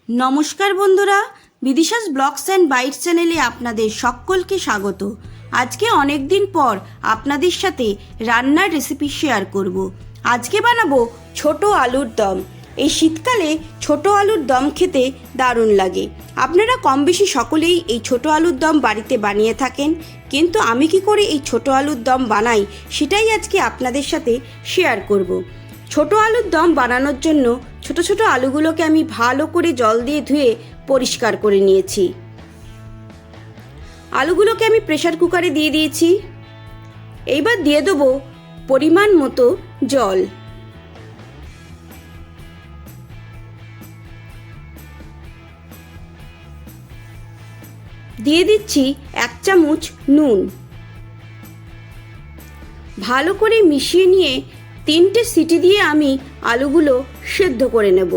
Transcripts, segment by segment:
নমস্কার বন্ধুরা, বিদিশাস blogs and bytes চ্যানেলে আপনাদের সকলকে স্বাগত। আজকে অনেক দিন পর আপনাদের সাথে রান্নার রেসিপি শেয়ার করব। আজকে বানাবো ছোট আলুর দম। এই শীতকালে ছোট আলুর দম খেতে দারুণ লাগে। আপনারা কম বেশি সকলেই এই ছোট আলুর দম বাড়িতে বানিয়ে থাকেন, কিন্তু আমি কি করে এই ছোট আলুর দম বানাই সেটাই আজকে আপনাদের সাথে শেয়ার করব। ছোট আলুর দম বানানোর জন্য ছোট ছোট আলুগুলোকে আমি ভালো করে জল দিয়ে ধুয়ে পরিষ্কার করে নিয়েছি। আলুগুলোকে আমি প্রেসার কুকারে দিয়ে দিয়েছি। এইবার দিয়ে দেবো পরিমাণ মতো জল। দিয়ে দিচ্ছি 1 চামচ নুন। ভালো করে মিশিয়ে নিয়ে 3টে সিটি দিয়ে আমি আলুগুলো সেদ্ধ করে নেব।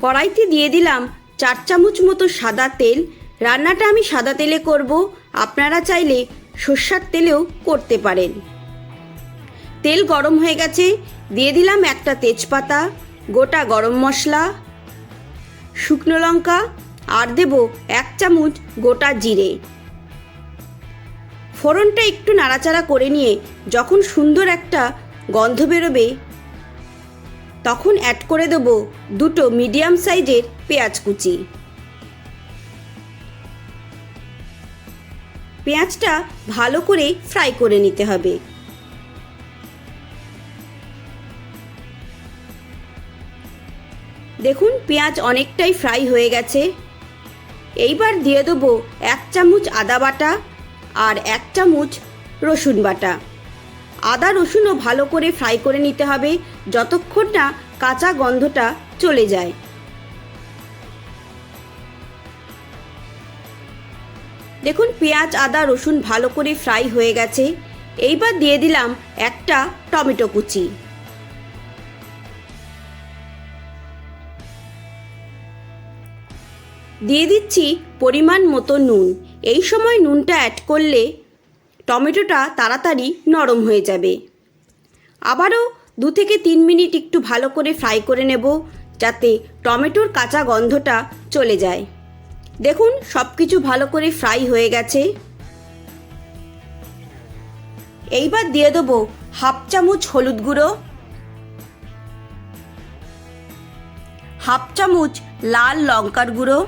কড়াইতে দিয়ে দিলাম 4 চামচ মতো সাদা তেল। রান্নাটা আমি সাদা তেলে করব, আপনারা চাইলে সরষের তেলেও করতে পারেন। তেল গরম হয়ে গেছে, দিয়ে দিলাম একটা তেজপাতা, গোটা গরম মশলা, শুকনো লঙ্কা আর দেব 1 চামচ গোটা জিরে। ফোড়নটা একটু নাড়াচাড়া করে নিয়ে যখন সুন্দর একটা গন্ধ বেরোবে তখন অ্যাড করে দেব 2টো মিডিয়াম সাইজের পেঁয়াজ কুচি। পেঁয়াজটা ভালো করে ফ্রাই করে নিতে হবে। দেখুন পেঁয়াজ অনেকটাই ফ্রাই হয়ে গেছে। এইবার দিয়ে দেবো 1 চামচ আদা বাটা আর 1 চামচ রসুন বাটা। আদা রসুনও ভালো করে ফ্রাই করে নিতে হবে যতক্ষণ না কাঁচা গন্ধটা চলে যায়। দেখুন পেঁয়াজ আদা রসুন ভালো করে ফ্রাই হয়ে গেছে। এইবার দিয়ে দিলাম একটা টমেটো কুচি। দিয়ে দিচ্ছি পরিমাণ মতো নুন। এই সময় নুনটা অ্যাড করলে টমেটোটা তাড়াতাড়ি নরম হয়ে যাবে। আবারও 2 থেকে 3 মিনিট একটু ভালো করে ফ্রাই করে নেব যাতে টমেটোর কাঁচা গন্ধটা চলে যায়। দেখুন সব কিছু ভালো করে ফ্রাই হয়ে গেছে। এইবার দিয়ে দেবো 1/2 চামচ হলুদ গুঁড়ো, 1/2 চামচ লাল লঙ্কার গুঁড়ো,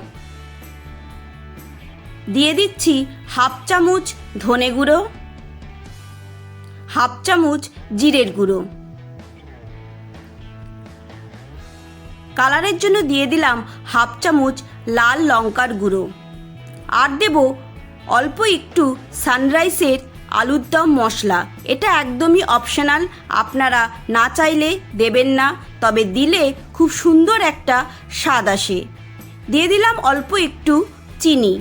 দিয়ে দিচ্ছি 1/2 চামচ ধনে গুঁড়ো, 1/2 চামচ জিরের গুঁড়ো। কালারের জন্য দিয়ে দিলাম 1/2 চামচ লাল লঙ্কার গুঁড়ো আর দেব অল্প একটু সানরাইসের আলুর দম মশলা। এটা একদমই অপশনাল, আপনারা না চাইলে দেবেন না, তবে দিলে খুব সুন্দর একটা স্বাদ আসে। দিয়ে দিলাম অল্প একটু চিনি।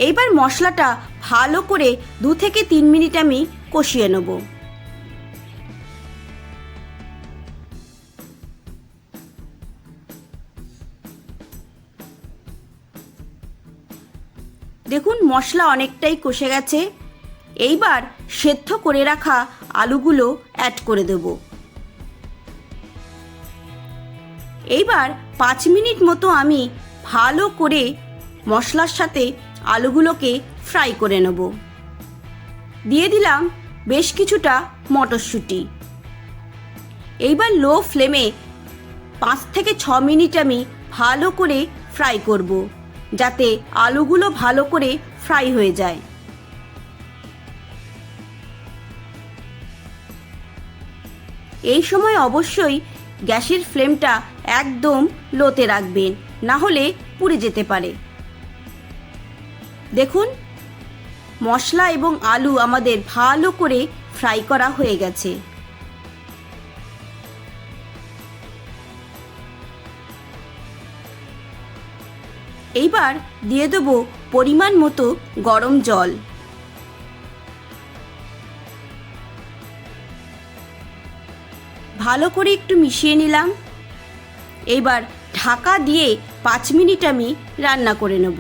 এইবার মশলাটা ভালো করে 2 থেকে 3 মিনিট আমি কষিয়ে নেব। দেখুন মশলা অনেকটাই কষে গেছে। এইবার সেদ্ধ করে রাখা আলুগুলো অ্যাড করে দেব। এইবার 5 মিনিট মতো আমি ভালো করে মশলার সাথে আলুগুলোকে ফ্রাই করে নেব। দিয়ে দিলাম বেশ কিছুটা মটরশুঁটি। এইবার লো ফ্লেমে 5 থেকে 6 মিনিট আমি ভালো করে ফ্রাই করব যাতে আলুগুলো ভালো করে ফ্রাই হয়ে যায়। এই সময় অবশ্যই গ্যাসের ফ্লেমটা একদম লোতে রাখবেন, না হলে পুড়ে যেতে পারে। দেখুন মশলা এবং আলু আমাদের ভালো করে ফ্রাই করা হয়ে গেছে। এইবার দিয়ে দেব পরিমাণ মতো গরম জল। ভালো করে একটু মিশিয়ে নিলাম। এইবার ঢাকা দিয়ে 5 মিনিট আমি রান্না করে নেব।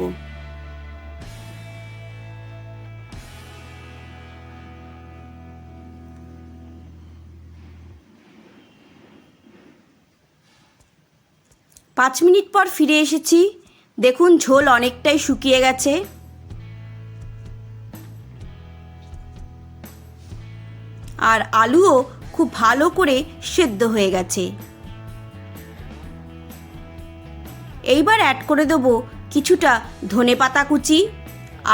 5 মিনিট পর ফিরে এসেছি। দেখুন ঝোল অনেকটাই শুকিয়ে গেছে। আর আলুও খুব ভালো করে সেদ্ধ হয়ে গেছে। এইবার অ্যাড করে দেবো কিছুটা ধনেপাতা কুচি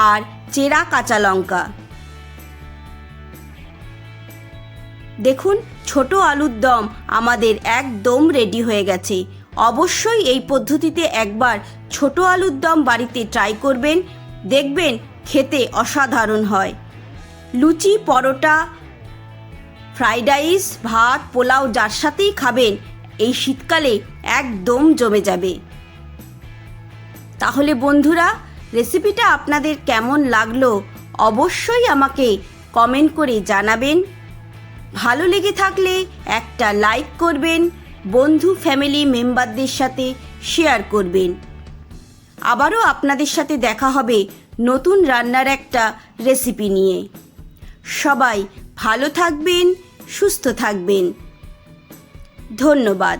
আর চেরা কাঁচা লঙ্কা। দেখুন ছোট আলুর দম আমাদের একদম রেডি হয়ে গেছে। অবশ্যই এই পদ্ধতিতে একবার ছোট আলুর দম বাড়িতে ট্রাই করবেন, দেখবেন খেতে অসাধারণ হয়। লুচি, পরোটা, ফ্রাইড রাইস, ভাত, পোলাও যার সাথেই খাবেন এই শীতকালে একদম জমে যাবে। তাহলে বন্ধুরা, রেসিপিটা আপনাদের কেমন লাগলো অবশ্যই আমাকে কমেন্ট করে জানাবেন। ভালো লেগে থাকলে একটা লাইক করবেন, বন্ধু ফ্যামিলি মেম্বারদের সাথে শেয়ার করবেন। আবারও আপনাদের সাথে দেখা হবে নতুন রান্নার একটা রেসিপি নিয়ে। সবাই ভালো থাকবেন, সুস্থ থাকবেন। ধন্যবাদ।